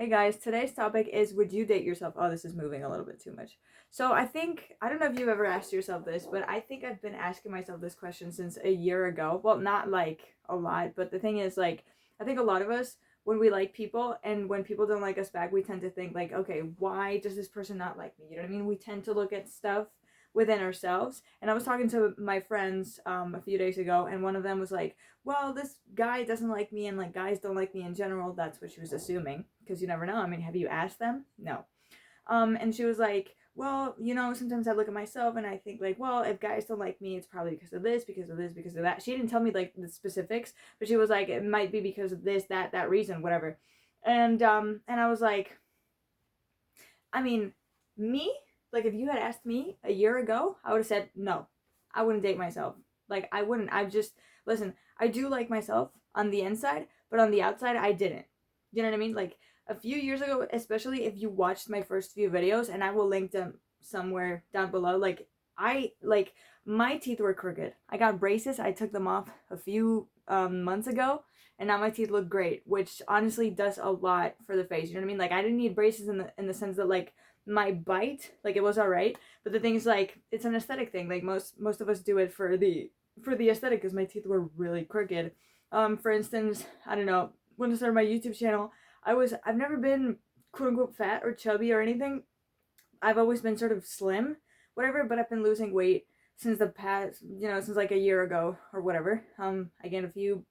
Hey guys, today's topic is would you date yourself? Oh, this is moving a little bit too much. So I don't know if you've ever asked yourself this, but I think I've been asking myself this question since a year ago. Well, not like a lot, but the thing is, like, I think a lot of us, when we like people and when people don't like us back, we tend to think, like, okay, why does this person not like me? You know what I mean? We tend to look at stuff within ourselves. And I was talking to my friends a few days ago, and one of them was like, well, this guy doesn't like me and like guys don't like me in general. That's what she was assuming because you never know. I mean, have you asked them? No. And she was like, well, sometimes I look at myself and I think like, well, if guys don't like me, it's probably because of this, because of this, because of that. She didn't tell me like the specifics, but she was like, it might be because of this, that reason, whatever. And I was like, I mean, me, like if you had asked me a year ago, I would have said no. I wouldn't date myself. Like I wouldn't. I just listen. I do like myself on the inside, but on the outside, I didn't. You know what I mean? Like a few years ago, especially if you watched my first few videos, and I will link them somewhere down below. Like my teeth were crooked. I got braces. I took them off a few months ago, and now my teeth look great, which honestly does a lot for the face. You know what I mean? Like I didn't need braces in the sense that like my bite, like it was all right, but the thing is like it's an aesthetic thing. Like most of us do it for the aesthetic because my teeth were really crooked. For instance, I don't know, when I started my YouTube channel, I've never been quote unquote fat or chubby or anything. I've always been sort of slim, whatever, but I've been losing weight since the past, since like a year ago or whatever. I gained a few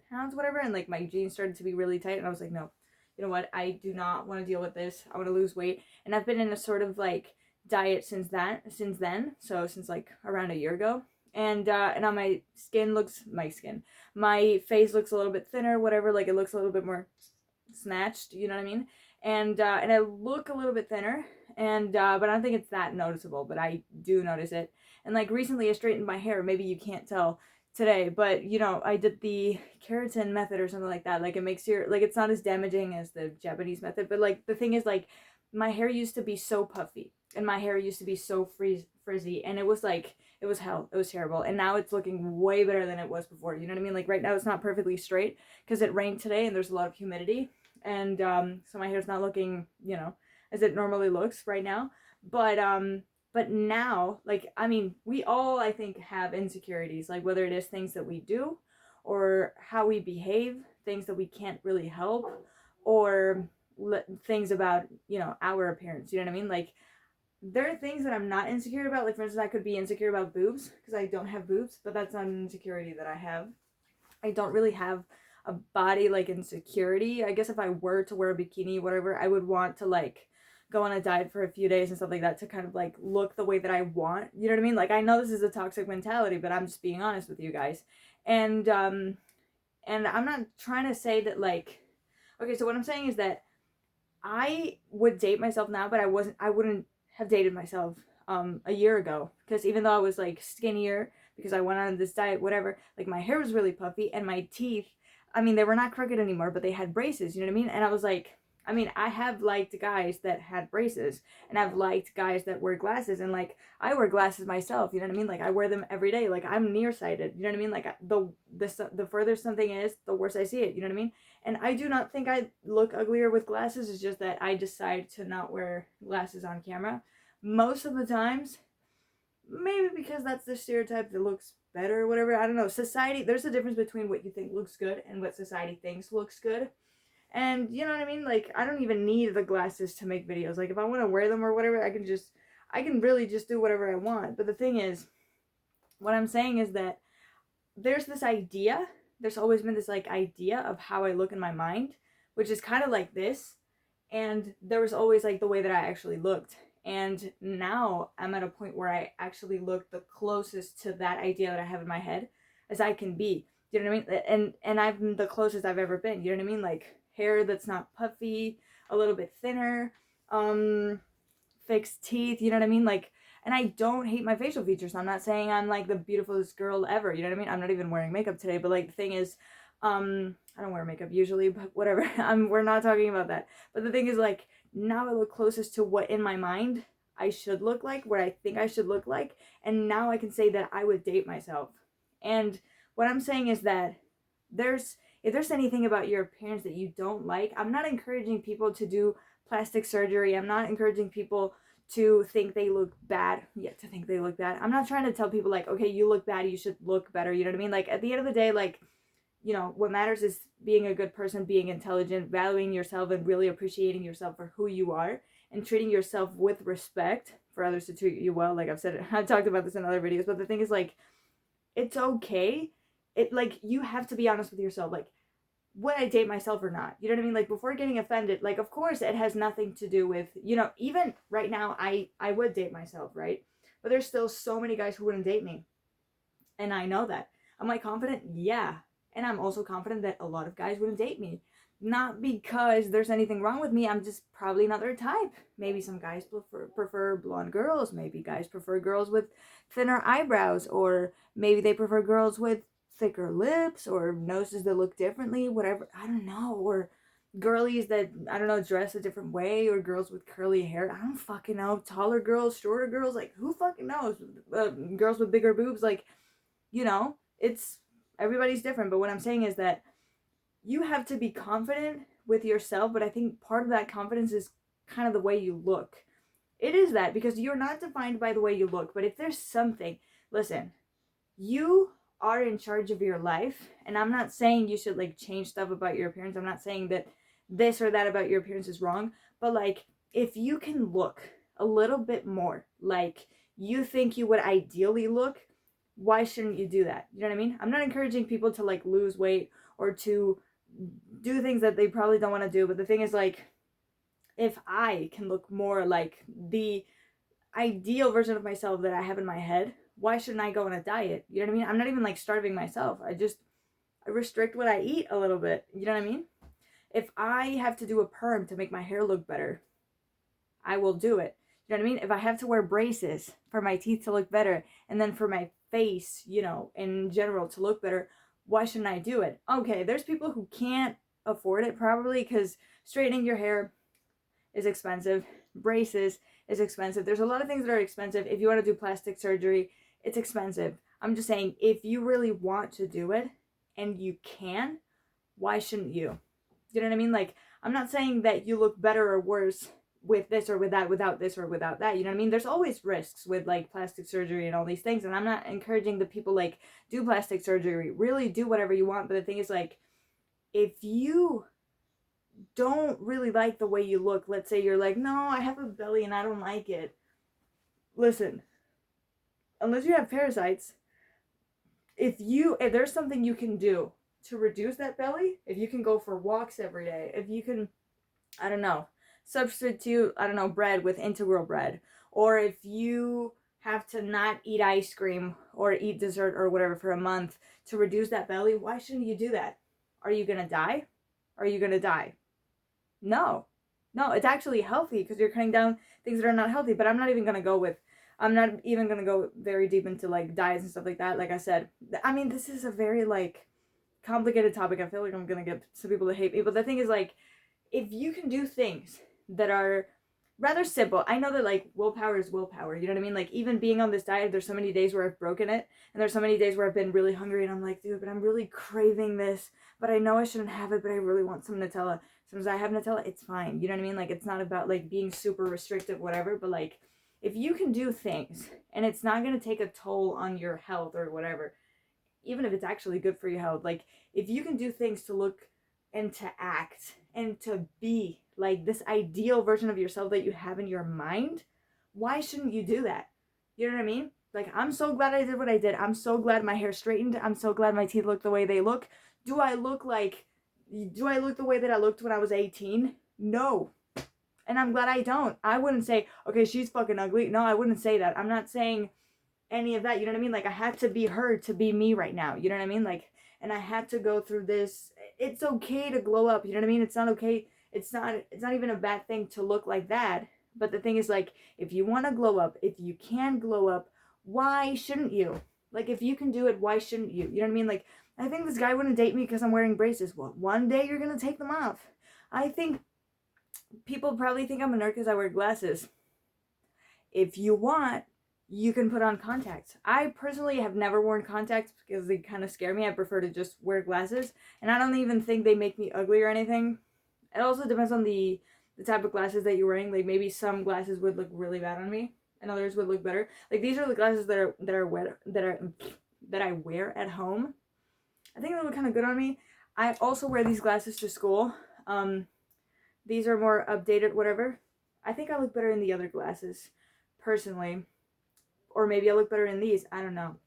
pounds, whatever, and like my jeans started to be really tight, and I was like, no, you know what? I do not want to deal with this. I want to lose weight, and I've been in a sort of like diet since then, so since like around a year ago. And now my face looks a little bit thinner, whatever. Like it looks a little bit more snatched. You know what I mean? And I look a little bit thinner, and but I don't think it's that noticeable, but I do notice it. And like recently I straightened my hair. Maybe you can't tell today, but I did the keratin method or something like that. Like it makes your, like, it's not as damaging as the Japanese method, but like the thing is, like, my hair used to be so puffy and my hair used to be so frizzy, and it was like, it was hell. It was terrible. And now it's looking way better than it was before. You know what I mean? Like right now it's not perfectly straight because it rained today and there's a lot of humidity, and so my hair's not looking, as it normally looks right now. But now, like, I mean, we all, I think, have insecurities, like whether it is things that we do or how we behave, things that we can't really help, or things about, our appearance. You know what I mean? Like, there are things that I'm not insecure about. Like, for instance, I could be insecure about boobs because I don't have boobs, but that's not an insecurity that I have. I don't really have a body like insecurity. I guess if I were to wear a bikini, whatever, I would want to like go on a diet for a few days and stuff like that to kind of like look the way that I want. You know what I mean? Like I know this is a toxic mentality, but I'm just being honest with you guys. And I'm not trying to say that like, okay, so what I'm saying is that I would date myself now, but I wouldn't have dated myself a year ago, because even though I was like skinnier because I went on this diet, whatever, like my hair was really puffy and my teeth, I mean, they were not crooked anymore, but they had braces, you know what I mean? And I was like, I mean, I have liked guys that had braces, and I've liked guys that wear glasses, and like I wear glasses myself, you know what I mean? Like I wear them every day. Like I'm nearsighted, you know what I mean? Like the further something is, the worse I see it, you know what I mean? And I do not think I look uglier with glasses. It's just that I decide to not wear glasses on camera most of the times. Maybe because that's the stereotype that looks better or whatever. I don't know. Society, there's a difference between what you think looks good and what society thinks looks good. And you know what I mean? Like, I don't even need the glasses to make videos. Like, if I want to wear them or whatever, I can really just do whatever I want. But the thing is, what I'm saying is that there's this idea, there's always been this like idea of how I look in my mind, which is kind of like this. And there was always like the way that I actually looked. And now I'm at a point where I actually look the closest to that idea that I have in my head as I can be. You know what I mean? And I'm the closest I've ever been. You know what I mean? Like hair that's not puffy, a little bit thinner, fixed teeth, you know what I mean? Like, and I don't hate my facial features. I'm not saying I'm like the beautifulest girl ever, you know what I mean? I'm not even wearing makeup today, but like the thing is, I don't wear makeup usually, but whatever. We're not talking about that. But the thing is, like, now I look closest to what in my mind I should look like, what I think I should look like, and now I can say that I would date myself. And what I'm saying is that there's if there's anything about your appearance that you don't like, I'm not encouraging people to do plastic surgery. I'm not encouraging people to think they look bad. Yeah, to think they look bad. I'm not trying to tell people like, okay, you look bad, you should look better. You know what I mean? Like, at the end of the day, like, you know, what matters is being a good person, being intelligent, valuing yourself, and really appreciating yourself for who you are, and treating yourself with respect for others to treat you well. Like I've said, I've talked about this in other videos, but the thing is, like, it's okay. It, like, you have to be honest with yourself. Like, would I date myself or not? You know what I mean? Like, before getting offended, like, of course it has nothing to do with, you know, even right now, I would date myself, right? But there's still so many guys who wouldn't date me. And I know that. Am I confident? Yeah. And I'm also confident that a lot of guys wouldn't date me. Not because there's anything wrong with me, I'm just probably not their type. Maybe some guys prefer blonde girls. Maybe guys prefer girls with thinner eyebrows. Or maybe they prefer girls with thicker lips or noses that look differently, whatever. I don't know. Or girlies that, I don't know, dress a different way, or girls with curly hair. I don't fucking know. Taller girls, shorter girls, like, who fucking knows? Girls with bigger boobs, like, you know, it's, everybody's different. But what I'm saying is that you have to be confident with yourself, but I think part of that confidence is kind of the way you look. It is that, because you're not defined by the way you look. But if there's something, listen, you are in charge of your life, and I'm not saying you should like change stuff about your appearance. I'm not saying that this or that about your appearance is wrong, but like, if you can look a little bit more like you think you would ideally look, why shouldn't you do that? You know what I mean? I'm not encouraging people to like lose weight or to do things that they probably don't want to do, but the thing is, like, if I can look more like the ideal version of myself that I have in my head, why shouldn't I go on a diet? You know what I mean? I'm not even like starving myself. I restrict what I eat a little bit. You know what I mean? If I have to do a perm to make my hair look better, I will do it. You know what I mean? If I have to wear braces for my teeth to look better, and then for my face, you know, in general to look better, why shouldn't I do it? Okay, there's people who can't afford it probably, because straightening your hair is expensive. Braces is expensive. There's a lot of things that are expensive. If you want to do plastic surgery, it's expensive. I'm just saying, if you really want to do it and you can, why shouldn't you? You know what I mean? Like, I'm not saying that you look better or worse with this or with that, without this or without that. You know what I mean? There's always risks with like plastic surgery and all these things. And I'm not encouraging the people like do plastic surgery. Really do whatever you want. But the thing is, like, if you don't really like the way you look, let's say you're like, no, I have a belly and I don't like it. Listen, unless you have parasites, if there's something you can do to reduce that belly, if you can go for walks every day, if you can, I don't know, substitute, I don't know, bread with integral bread, or if you have to not eat ice cream or eat dessert or whatever for a month to reduce that belly, why shouldn't you do that? Are you gonna die? Are you gonna die? No. No, it's actually healthy because you're cutting down things that are not healthy. But I'm not even going to go very deep into like diets and stuff like that. Like I said, I mean, this is a very like complicated topic. I feel like I'm going to get some people to hate me. But the thing is, like, if you can do things that are rather simple, I know that like willpower is willpower. You know what I mean? Like, even being on this diet, there's so many days where I've broken it. And there's so many days where I've been really hungry and I'm like, dude, but I'm really craving this. But I know I shouldn't have it, but I really want some Nutella. Sometimes I have Nutella, it's fine. You know what I mean? Like, it's not about like being super restrictive, whatever. But like, if you can do things and it's not going to take a toll on your health or whatever, even if it's actually good for your health, like, if you can do things to look and to act and to be like this ideal version of yourself that you have in your mind, why shouldn't you do that? You know what I mean? Like, I'm so glad I did what I did. I'm so glad my hair straightened. I'm so glad my teeth look the way they look. Do I look the way that I looked when I was 18? No. And I'm glad I don't. I wouldn't say, okay, she's fucking ugly. No, I wouldn't say that. I'm not saying any of that. You know what I mean? Like, I had to be her to be me right now. You know what I mean? Like, and I had to go through this. It's okay to glow up. You know what I mean? It's not okay. It's not even a bad thing to look like that. But the thing is, like, if you want to glow up, if you can glow up, why shouldn't you? Like, if you can do it, why shouldn't you? You know what I mean? Like, I think this guy wouldn't date me because I'm wearing braces. Well, one day you're going to take them off. I think people probably think I'm a nerd because I wear glasses. If you want, you can put on contacts. I personally have never worn contacts because they kind of scare me. I prefer to just wear glasses, and I don't even think they make me ugly or anything. It also depends on the type of glasses that you're wearing. Like maybe some glasses would look really bad on me, and others would look better. Like these are the glasses that I wear at home. I think they look kind of good on me. I also wear these glasses to school. These are more updated, whatever. I think I look better in the other glasses, personally. Or maybe I look better in these. I don't know.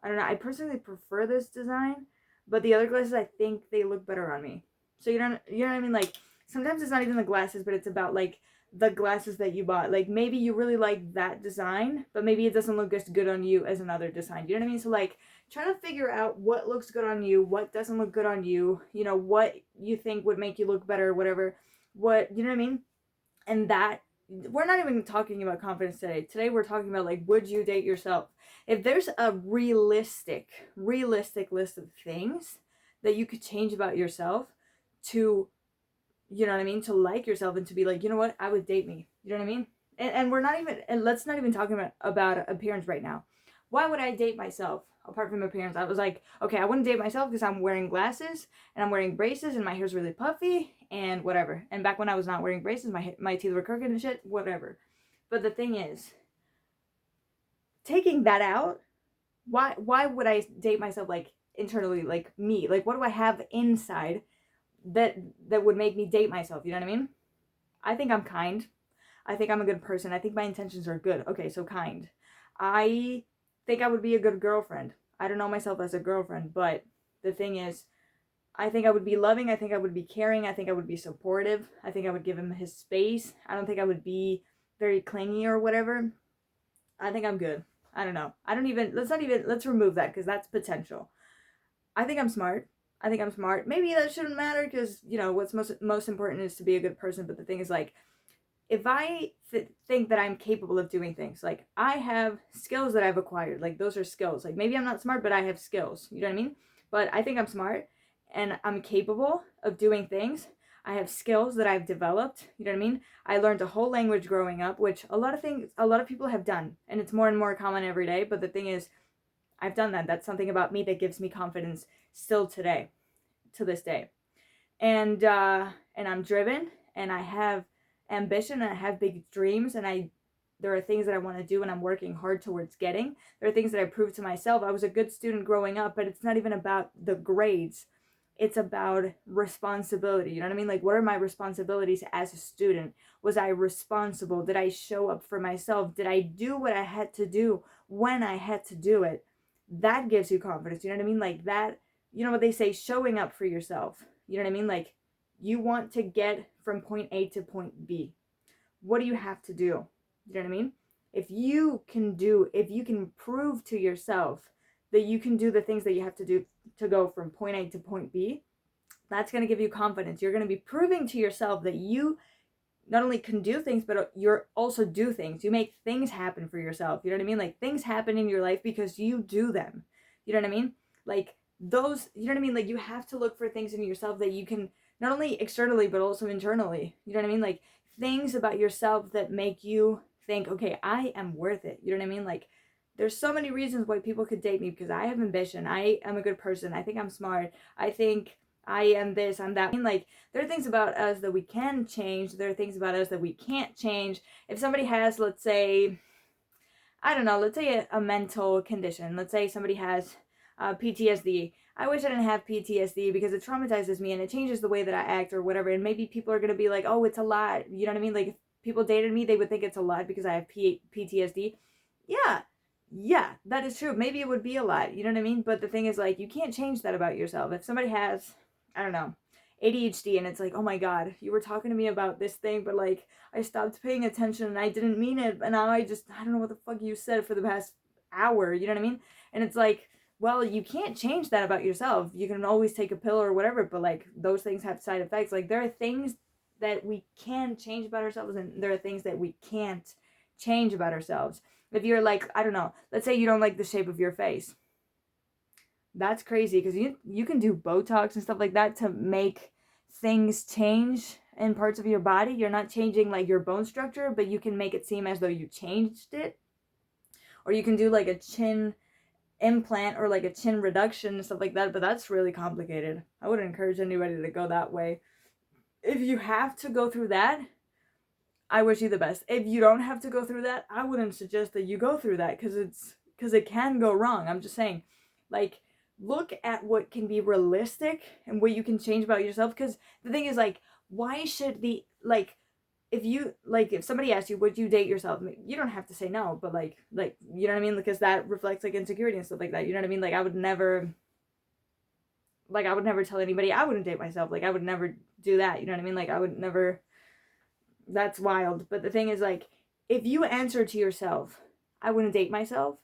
I personally prefer this design, but the other glasses, I think they look better on me. So you know what I mean? Like, sometimes it's not even the glasses, but it's about, like, the glasses that you bought. Like, maybe you really like that design, but maybe it doesn't look as good on you as another design. You know what I mean? So, like, trying to figure out what looks good on you, what doesn't look good on you, you know, what you think would make you look better, whatever. You know what I mean? And that, we're not even talking about confidence today. Today we're talking about, like, would you date yourself? If there's a realistic list of things that you could change about yourself to, you know what I mean, to like yourself and to be like, you know what, I would date me. You know what I mean? And we're not even, and let's not even talk about appearance right now. Why would I date myself apart from appearance? I was like, okay, I wouldn't date myself because I'm wearing glasses and I'm wearing braces and my hair's really puffy and whatever. And back when I was not wearing braces, my teeth were crooked and shit, whatever. But the thing is, taking that out, why would I date myself, like, internally, like me? Like, what do I have inside that would make me date myself? You know what I mean? I think I'm kind. I think I'm a good person. I think my intentions are good. Okay, so kind. I think I would be a good girlfriend. I don't know myself as a girlfriend, but the thing is, I think I would be loving. I think I would be caring. I think I would be supportive. I think I would give him his space. I don't think I would be very clingy or whatever. I think I'm good. I don't know. Let's remove that because that's potential. I think I'm smart. Maybe that shouldn't matter because, you know, what's most important is to be a good person. But the thing is, like, if I think that I'm capable of doing things, like, I have skills that I've acquired, like, those are skills. Like, maybe I'm not smart, but I have skills. You know what I mean? But I think I'm smart and I'm capable of doing things. I have skills that I've developed. You know what I mean? I learned a whole language growing up, which a lot of people have done, and it's more and more common every day. But the thing is, I've done that. That's something about me that gives me confidence still today, to this day. And I'm driven, and I have ambition, and I have big dreams, and there are things that I want to do and I'm working hard towards getting. There are things that I proved to myself. I was a good student growing up, but it's not even about the grades. It's about responsibility. You know what I mean? Like, what are my responsibilities as a student? Was I responsible? Did I show up for myself? Did I do what I had to do when I had to do it? That gives you confidence. You know what I mean? Like, that, you know what they say, showing up for yourself. You know what I mean? Like, you want to get from point A to point B. What do you have to do? You know what I mean? If you can prove to yourself that you can do the things that you have to do to go from point A to point B, that's going to give you confidence. You're going to be proving to yourself that you not only can do things, but you're also do things. You make things happen for yourself. You know what I mean? Like, things happen in your life because you do them. You know what I mean? Like, those, you know what I mean? Like, you have to look for things in yourself that you can, not only externally, but also internally. You know what I mean? Like, things about yourself that make you think, okay, I am worth it. You know what I mean? Like, there's so many reasons why people could date me, because I have ambition. I am a good person. I think I'm smart. I think I am this, I'm that. I mean, like, there are things about us that we can change. There are things about us that we can't change. If somebody has, let's say, I don't know, let's say a mental condition. Let's say somebody has PTSD. I wish I didn't have PTSD because it traumatizes me and it changes the way that I act or whatever. And maybe people are going to be like, oh, it's a lot. You know what I mean? Like, if people dated me, they would think it's a lot because I have PTSD. Yeah, that is true. Maybe it would be a lot. You know what I mean? But the thing is, like, you can't change that about yourself. If somebody has, I don't know, ADHD, and it's like, oh my God, you were talking to me about this thing, but, like, I stopped paying attention and I didn't mean it, and now I don't know what the fuck you said for the past hour, you know what I mean? And it's like, well, you can't change that about yourself. You can always take a pill or whatever, but, like, those things have side effects. Like, there are things that we can change about ourselves, and there are things that we can't change about ourselves. If you're like, I don't know, let's say you don't like the shape of your face. That's crazy, because you can do Botox and stuff like that to make things change in parts of your body. You're not changing, like, your bone structure, but you can make it seem as though you changed it. or you can do like a chin implant or like a chin reduction and stuff like that, but that's really complicated. I wouldn't encourage anybody to go that way. If you have to go through that, I wish you the best. If you don't have to go through that, I wouldn't suggest that you go through that, because it can go wrong. I'm just saying, like, look at what can be realistic and what you can change about yourself. Because the thing is, like, why should the, like, if somebody asks you, would you date yourself, you don't have to say no, but like you know what I mean, because that reflects like insecurity and stuff like that, you know what I mean? Like, I would never tell anybody I wouldn't date myself. Like, I would never do that, you know what I mean? Like, I would never. That's wild. But the thing is, like, if you answer to yourself, I wouldn't date myself,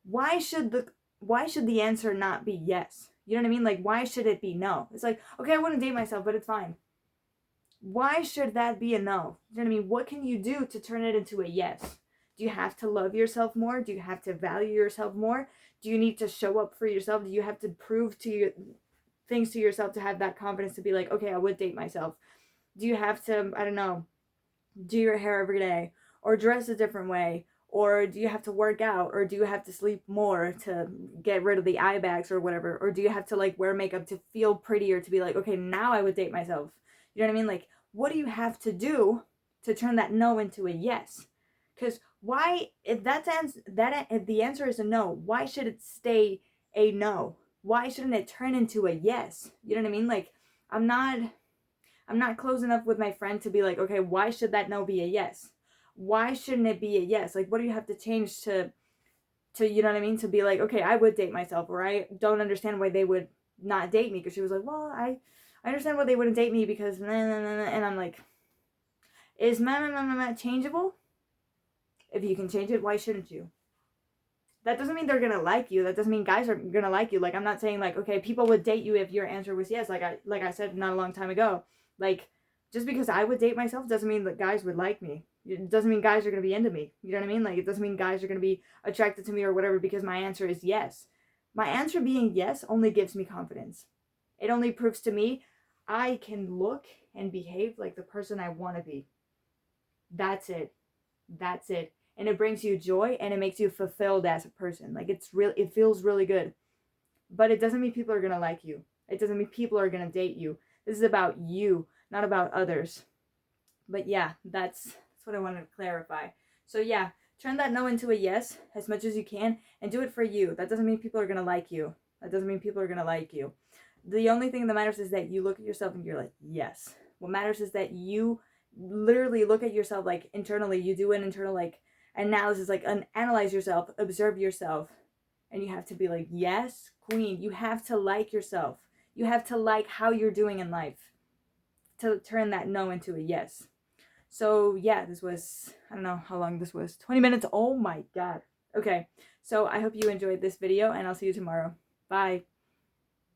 why should the answer not be yes? You know what I mean? Like, why should it be no? It's like, okay, I wouldn't date myself, but it's fine. Why should that be a no? You know what I mean? What can you do to turn it into a yes? Do you have to love yourself more? Do you have to value yourself more? Do you need to show up for yourself? Do you have to prove things to yourself to have that confidence to be like, okay, I would date myself? Do you have to, I don't know, do your hair every day, or dress a different way, or do you have to work out, or do you have to sleep more to get rid of the eye bags or whatever, or do you have to like wear makeup to feel prettier, to be like, okay, now I would date myself? You know what I mean? Like, what do you have to do to turn that no into a yes? Because why, if the answer is a no, why should it stay a no? Why shouldn't it turn into a yes? You know what I mean? Like, I'm not close enough with my friend to be like, okay, why should that no be a yes? Why shouldn't it be a yes? Like, what do you have to change to you know what I mean? To be like, okay, I would date myself, or I don't understand why they would not date me. Because she was like, well, I understand why they wouldn't date me because nah, nah, nah, nah. And I'm like, is changeable? If you can change it, why shouldn't you? That doesn't mean they're gonna like you. That doesn't mean guys are gonna like you. Like, I'm not saying like, okay, people would date you if your answer was yes. Like I said not a long time ago. Like, just because I would date myself doesn't mean that guys would like me. It doesn't mean guys are gonna be into me. You know what I mean? Like, it doesn't mean guys are gonna be attracted to me or whatever because my answer is yes. My answer being yes only gives me confidence. It only proves to me I can look and behave like the person I want to be. That's it. That's it. And it brings you joy and it makes you fulfilled as a person. Like, it feels really good. But it doesn't mean people are going to like you. It doesn't mean people are going to date you. This is about you, not about others. But yeah, that's what I wanted to clarify. So yeah, turn that no into a yes as much as you can and do it for you. That doesn't mean people are going to like you. That doesn't mean people are going to like you. The only thing that matters is that you look at yourself and you're like, yes. What matters is that you literally look at yourself, like, internally. You do an internal like analysis, like analyze yourself, observe yourself, and you have to be like, yes, queen. You have to like yourself. You have to like how you're doing in life to turn that no into a yes. So yeah, this was, I don't know how long this was, 20 minutes. Oh my god. Okay, so I hope you enjoyed this video and I'll see you tomorrow. Bye.